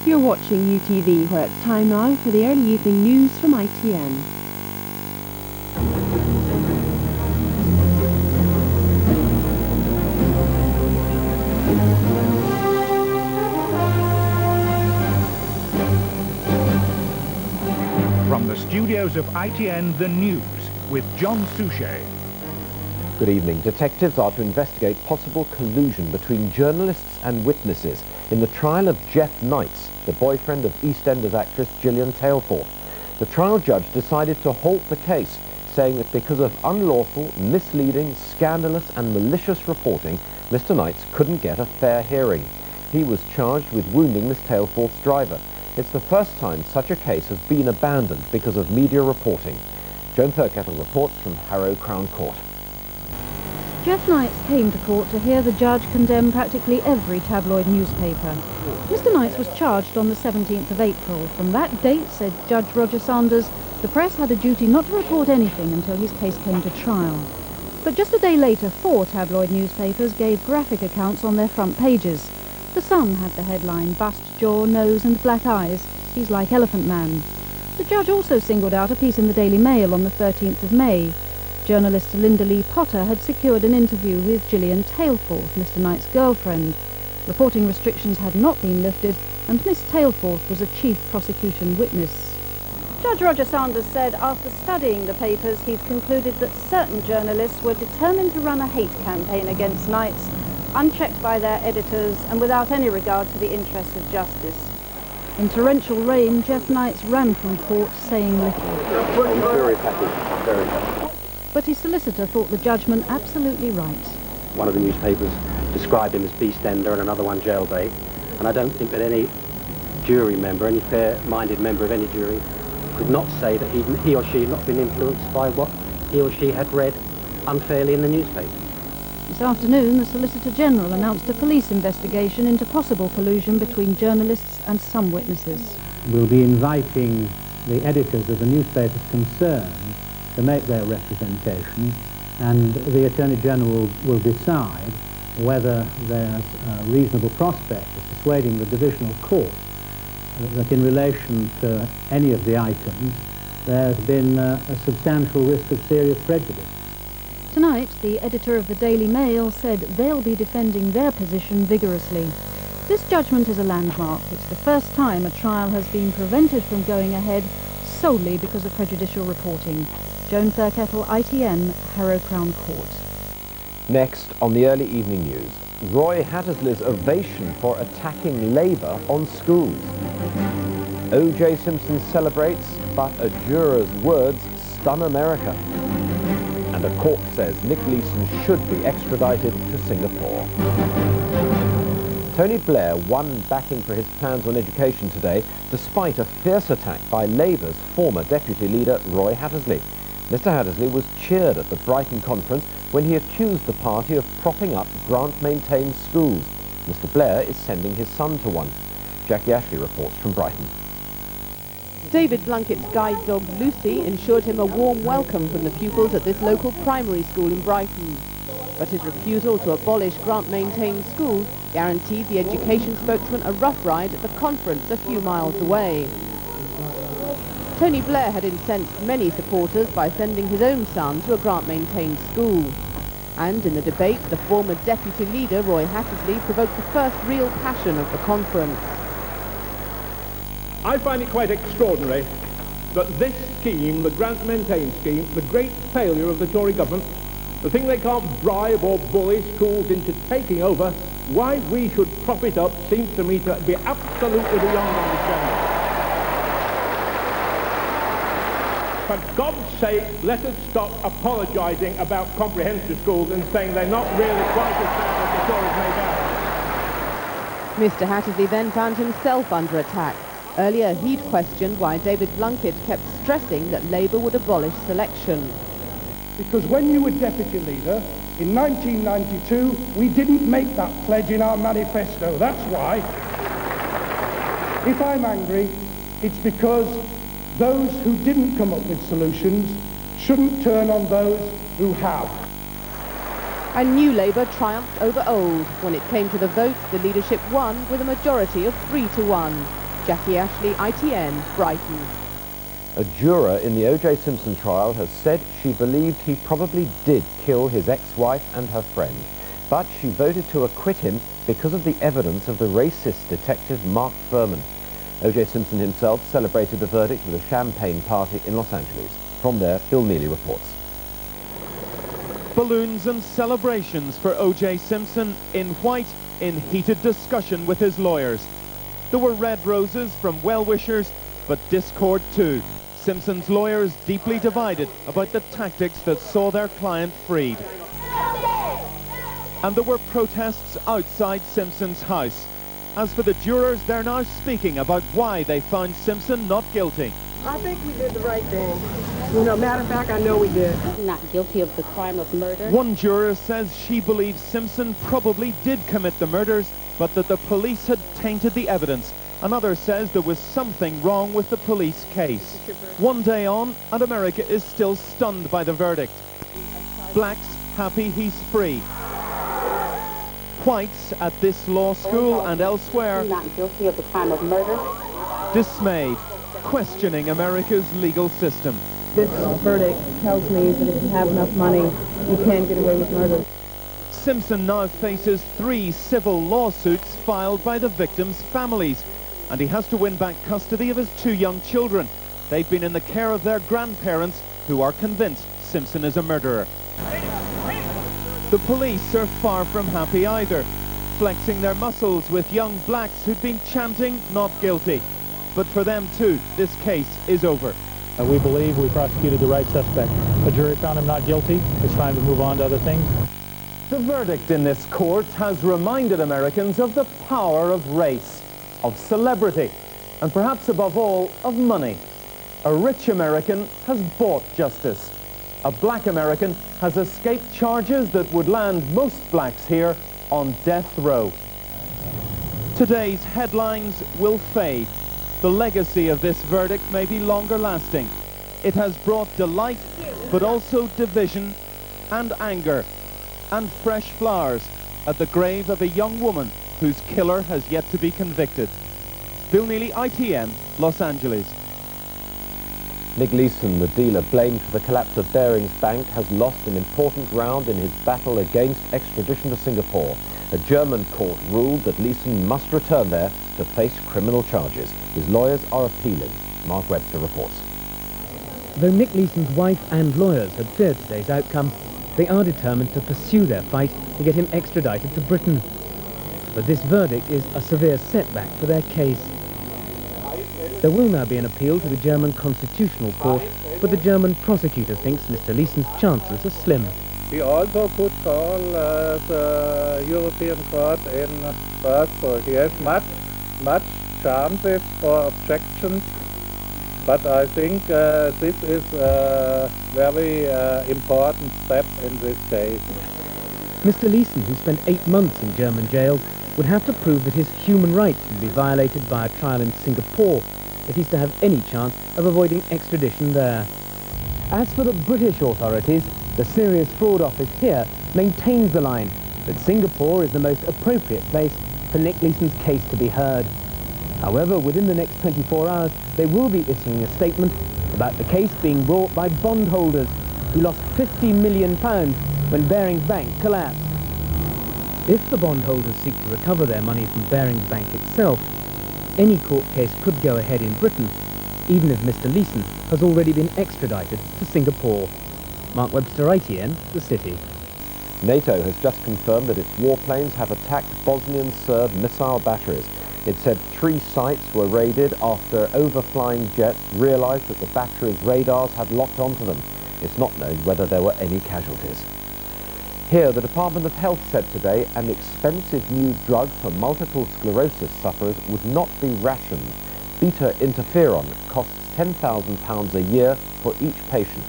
You're watching UTV, where it's time now for the early evening news from ITN. From the studios of ITN, the news with John Suchet. Good evening. Detectives are to investigate possible collusion between journalists and witnesses in the trial of Jeff Knights, the boyfriend of EastEnders actress Gillian Tailforth. The trial judge decided to halt the case, saying that because of unlawful, misleading, scandalous and malicious reporting, Mr. Knights couldn't get a fair hearing. He was charged with wounding Miss Tailforth's driver. It's the first time such a case has been abandoned because of media reporting. Joan Thurkettle reports from Harrow Crown Court. Jeff Knights came to court to hear the judge condemn practically every tabloid newspaper. Mr. Knights was charged on the 17th of April. From that date, said Judge Roger Sanders, the press had a duty not to report anything until his case came to trial. But just a day later, 4 tabloid newspapers gave graphic accounts on their front pages. The Sun had the headline, "Bust Jaw, Nose and Black Eyes. He's like Elephant Man." The judge also singled out a piece in the Daily Mail on the 13th of May. Journalist Linda Lee Potter had secured an interview with Gillian Tailforth, Mr. Knight's girlfriend. Reporting restrictions had not been lifted, and Miss Tailforth was a chief prosecution witness. Judge Roger Sanders said after studying the papers, he'd concluded that certain journalists were determined to run a hate campaign against Knights, unchecked by their editors and without any regard to the interests of justice. In torrential rain, Jeff Knights ran from court, saying little. Very happy, very happy. But his solicitor thought the judgment absolutely right. One of the newspapers described him as beastender and another one jailbait, and I don't think that any jury member, any fair-minded member of any jury, could not say that he or she had not been influenced by what he or she had read unfairly in the newspaper. This afternoon, the Solicitor General announced a police investigation into possible collusion between journalists and some witnesses. We'll be inviting the editors of the newspapers concerned to make their representation, and the Attorney General will decide whether there's a reasonable prospect of persuading the Divisional Court that in relation to any of the items there's been a substantial risk of serious prejudice. Tonight, the editor of the Daily Mail said they'll be defending their position vigorously. This judgment is a landmark. It's the first time a trial has been prevented from going ahead solely because of prejudicial reporting. Joan Thurkettle, ITN, Harrow Crown Court. Next, on the early evening news, Roy Hattersley's ovation for attacking Labour on schools. O.J. Simpson celebrates, but a juror's words stun America. And a court says Nick Leeson should be extradited to Singapore. Tony Blair won backing for his plans on education today, despite a fierce attack by Labour's former deputy leader, Roy Hattersley. Mr. Hattersley was cheered at the Brighton conference when he accused the party of propping up grant-maintained schools. Mr. Blair is sending his son to one. Jackie Ashley reports from Brighton. David Blunkett's guide dog Lucy ensured him a warm welcome from the pupils at this local primary school in Brighton. But his refusal to abolish grant-maintained schools guaranteed the education spokesman a rough ride at the conference a few miles away. Tony Blair had incensed many supporters by sending his own son to a grant-maintained school. And in the debate, the former deputy leader, Roy Hattersley, provoked the first real passion of the conference. I find it quite extraordinary that this scheme, the grant-maintained scheme, the great failure of the Tory government, the thing they can't bribe or bully schools into taking over, why we should prop it up seems to me to be absolutely beyond understanding. For God's sake, let us stop apologising about comprehensive schools and saying they're not really quite as bad as the Tories made out. Mr. Hattersley then found himself under attack. Earlier, he'd questioned why David Blunkett kept stressing that Labour would abolish selection. Because when you were deputy leader in 1992, we didn't make that pledge in our manifesto. That's why. If I'm angry, it's because those who didn't come up with solutions shouldn't turn on those who have. And New Labour triumphed over Old. When it came to the vote, the leadership won with a majority of 3-1. Jackie Ashley, ITN, Brighton. A juror in the O.J. Simpson trial has said she believed he probably did kill his ex-wife and her friend, but she voted to acquit him because of the evidence of the racist detective Mark Furman. O.J. Simpson himself celebrated the verdict with a champagne party in Los Angeles. From there, Bill Neely reports. Balloons and celebrations for O.J. Simpson in white in heated discussion with his lawyers. There were red roses from well-wishers, but discord too. Simpson's lawyers deeply divided about the tactics that saw their client freed. And there were protests outside Simpson's house. As for the jurors, they're now speaking about why they found Simpson not guilty. I think we did the right thing. You know, matter of fact, I know we did. Not guilty of the crime of murder. One juror says she believes Simpson probably did commit the murders, but that the police had tainted the evidence. Another says there was something wrong with the police case. One day on, and America is still stunned by the verdict. Blacks happy he's free. Whites at this law school and elsewhere not guilty of the crime of murder. Dismayed, questioning America's legal system. This verdict tells me that if you have enough money, you can get away with murder. Simpson now faces 3 civil lawsuits filed by the victims' families, and he has to win back custody of his 2 young children. They've been in the care of their grandparents, who are convinced Simpson is a murderer. The police are far from happy either, flexing their muscles with young blacks who'd been chanting not guilty. But for them too, this case is over. We believe we prosecuted the right suspect. The jury found him not guilty. It's time to move on to other things. The verdict in this court has reminded Americans of the power of race, of celebrity, and perhaps above all, of money. A rich American has bought justice. A black American has escaped charges that would land most blacks here on death row. Today's headlines will fade. The legacy of this verdict may be longer lasting. It has brought delight, but also division and anger, and fresh flowers at the grave of a young woman whose killer has yet to be convicted. Bill Neely, ITN, Los Angeles. Nick Leeson, the dealer blamed for the collapse of Barings Bank, has lost an important ground in his battle against extradition to Singapore. A German court ruled that Leeson must return there to face criminal charges. His lawyers are appealing. Mark Webster reports. Though Nick Leeson's wife and lawyers had feared today's outcome, they are determined to pursue their fight to get him extradited to Britain. But this verdict is a severe setback for their case. There will now be an appeal to the German Constitutional Court, but the German prosecutor thinks Mr. Leeson's chances are slim. We also could call the European Court in Strasbourg. He has much chances for objections, but I think this is a very important step in this case. Mr. Leeson, who spent 8 months in German jails, would have to prove that his human rights would be violated by a trial in Singapore if he's to have any chance of avoiding extradition there. As for the British authorities, the Serious Fraud Office here maintains the line that Singapore is the most appropriate place for Nick Leeson's case to be heard. However, within the next 24 hours, they will be issuing a statement about the case being brought by bondholders who lost £50 million when Barings Bank collapsed. If the bondholders seek to recover their money from Barings Bank itself, any court case could go ahead in Britain, even if Mr. Leeson has already been extradited to Singapore. Mark Webster, ITN, the city. NATO has just confirmed that its warplanes have attacked Bosnian Serb missile batteries. It said 3 sites were raided after overflying jets realized that the batteries' radars had locked onto them. It's not known whether there were any casualties. Here, the Department of Health said today an expensive new drug for multiple sclerosis sufferers would not be rationed. Beta interferon costs £10,000 a year for each patient,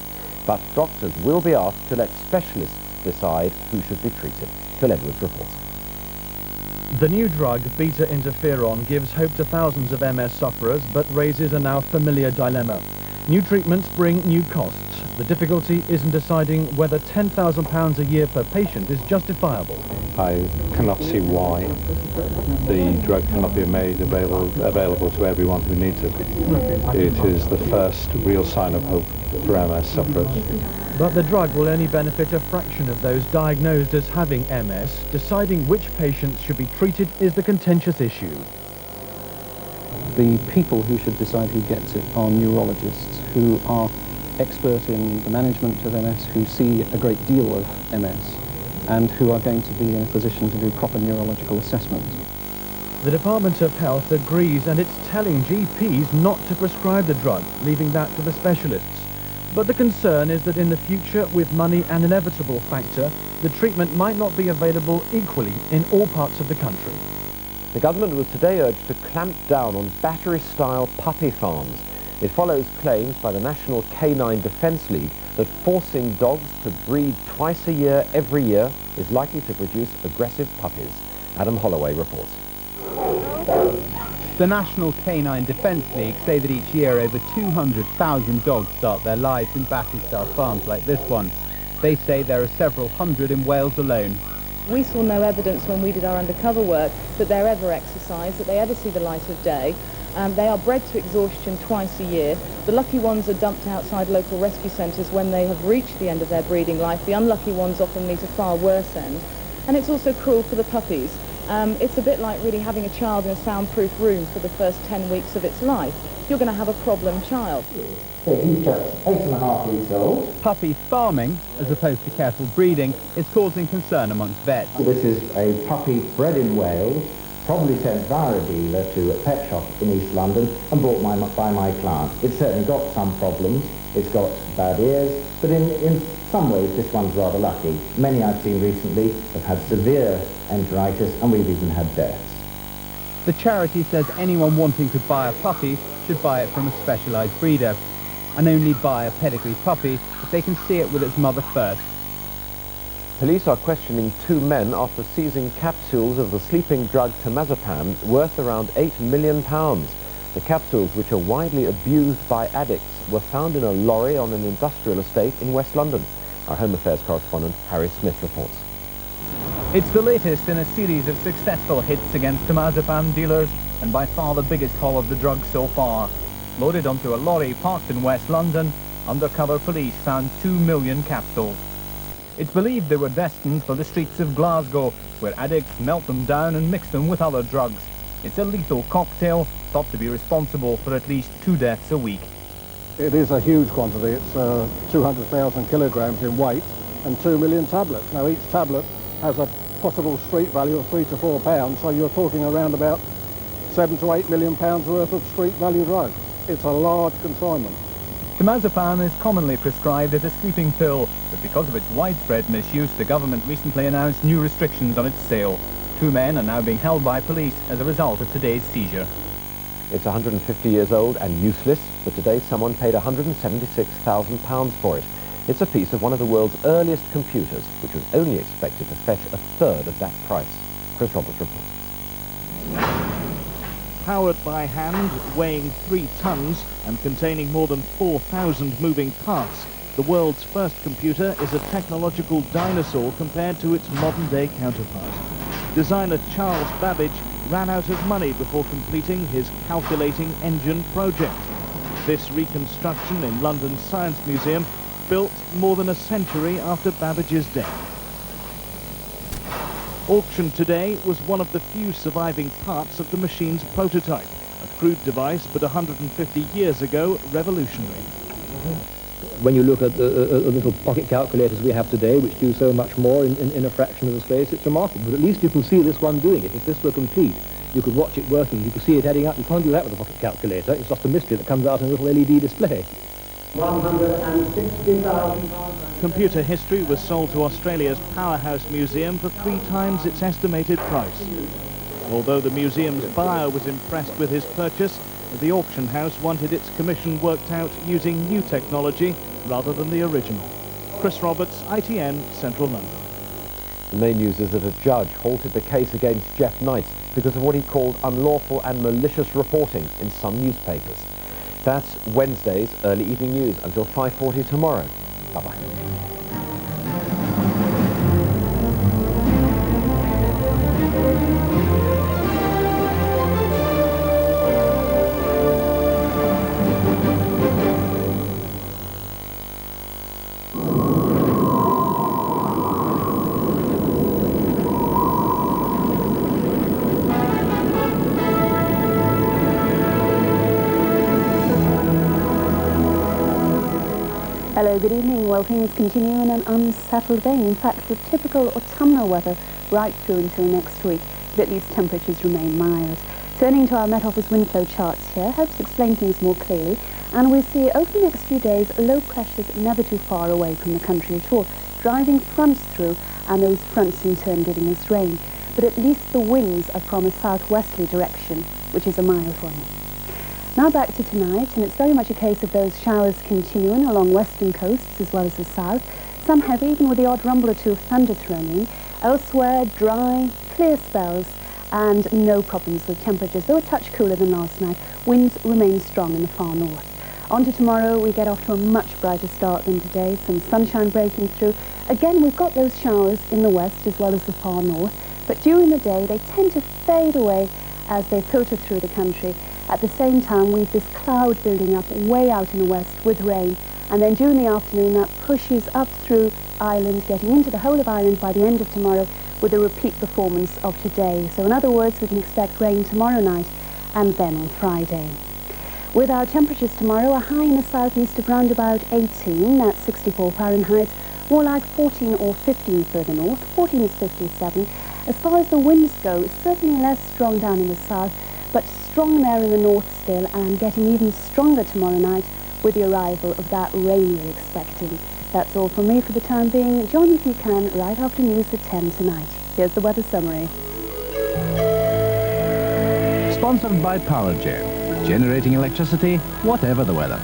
but doctors will be asked to let specialists decide who should be treated. Phil Edwards reports. The new drug, beta interferon, gives hope to thousands of MS sufferers, but raises a now familiar dilemma. New treatments bring new costs. the difficulty is in deciding whether £10,000 a year per patient is justifiable. I cannot see why the drug cannot be made available to everyone who needs it. It is the first real sign of hope for MS sufferers. But the drug will only benefit a fraction of those diagnosed as having MS. Deciding which patients should be treated is the contentious issue. The people who should decide who gets it are neurologists who are expert in the management of MS, who see a great deal of MS, and who are going to be in a position to do proper neurological assessment. The Department of Health agrees, and it's telling GPs not to prescribe the drug, leaving that to the specialists. But the concern is that in the future, with money an inevitable factor, the treatment might not be available equally in all parts of the country. The government was today urged to clamp down on battery-style puppy farms. It follows claims by the National Canine Defence League that forcing dogs to breed twice a year every year is likely to produce aggressive puppies. Adam Holloway reports. The National Canine Defence League say that each year over 200,000 dogs start their lives in battery-style farms like this one. They say there are several hundred in Wales alone. We saw no evidence when we did our undercover work that they're ever exercised, that they ever see the light of day. They are bred to exhaustion twice a year. The lucky ones are dumped outside local rescue centres when they have reached the end of their breeding life. The unlucky ones often meet a far worse end. And it's also cruel for the puppies. It's a bit like really having a child in a soundproof room for the first 10 weeks of its life. You're going to have a problem child. So he's just 8.5 weeks old. Puppy farming, as opposed to careful breeding, is causing concern amongst vets. This is a puppy bred in Wales, probably sent via a dealer to a pet shop in East London and bought by my client. It's certainly got some problems. It's got bad ears, but in some ways this one's rather lucky. Many I've seen recently have had severe enteritis, and we've even had deaths. The charity says anyone wanting to buy a puppy should buy it from a specialised breeder, and only buy a pedigree puppy if they can see it with its mother first. Police are questioning two men after seizing capsules of the sleeping drug temazepam worth around £8 million. The capsules, which are widely abused by addicts, were found in a lorry on an industrial estate in West London. Our Home Affairs correspondent Harry Smith reports. It's the latest in a series of successful hits against temazepam dealers, and by far the biggest haul of the drug so far. Loaded onto a lorry parked in West London, undercover police found 2 million capsules. It's believed they were destined for the streets of Glasgow, where addicts melt them down and mix them with other drugs. It's a lethal cocktail, thought to be responsible for at least 2 deaths a week. It is a huge quantity. It's 200,000 kilograms in weight and 2 million tablets. Now each tablet has a possible street value of £3 to £4, so you're talking around about £7 to £8 million worth of street value drugs. It's a large consignment. Temazepam is commonly prescribed as a sleeping pill, but because of its widespread misuse, the government recently announced new restrictions on its sale. 2 men are now being held by police as a result of today's seizure. It's 150 years old and useless, but today someone paid £176,000 for it. It's a piece of one of the world's earliest computers, which was only expected to fetch a third of that price. Chris Roberts reports. Powered by hand, weighing 3 tons and containing more than 4,000 moving parts, the world's first computer is a technological dinosaur compared to its modern-day counterpart. Designer Charles Babbage ran out of money before completing his calculating engine project. This reconstruction in London's Science Museum built more than a century after Babbage's death. Auctioned today was one of the few surviving parts of the machine's prototype, a crude device but 150 years ago revolutionary. When you look at the little pocket calculators we have today, which do so much more in a fraction of the space, it's remarkable. But at least you can see this one doing it. If this were complete, you could watch it working, you could see it adding up. You can't do that with a pocket calculator. It's just a mystery that comes out in a little LED display. £160,000. Computer history was sold to Australia's Powerhouse Museum for 3 times its estimated price. Although the museum's buyer was impressed with his purchase, the auction house wanted its commission worked out using new technology rather than the original. Chris Roberts, ITN, Central London. The main news is that a judge halted the case against Jeff Knights because of what he called unlawful and malicious reporting in some newspapers. That's Wednesday's early evening news until 5:40 tomorrow. Bye-bye. Hello, good evening. Well, things continue in an unsettled vein. In fact, with typical autumnal weather right through until next week, but at least temperatures remain mild. Turning to our Met Office wind flow charts here helps explain things more clearly, and we see over the next few days low pressures never too far away from the country at all, driving fronts through, and those fronts in turn giving us rain. But at least the winds are from a southwesterly direction, which is a mild one. Now back to tonight, and it's very much a case of those showers continuing along western coasts as well as the south. Some heavy, even with the odd rumble or two of thunder thrown in. Elsewhere, dry, clear spells, and no problems with temperatures, though a touch cooler than last night. Winds remain strong in the far north. On to tomorrow, we get off to a much brighter start than today. Some sunshine breaking through. Again, we've got those showers in the west as well as the far north, but during the day they tend to fade away as they filter through the country. At the same time, we've this cloud building up way out in the west with rain, and then during the afternoon that pushes up through Ireland, getting into the whole of Ireland by the end of tomorrow with a repeat performance of today. So in other words, we can expect rain tomorrow night and then on Friday. With our temperatures tomorrow, a high in the southeast of round about 18, that's 64 Fahrenheit, more like 14 or 15 further north, 14 is 57. As far as the winds go, certainly less strong down in the south, but strong there in the north still, and getting even stronger tomorrow night with the arrival of that rain we're expecting. That's all from me for the time being. Join me if you can right after news at 10 tonight. Here's the weather summary. Sponsored by Powergen, generating electricity whatever the weather.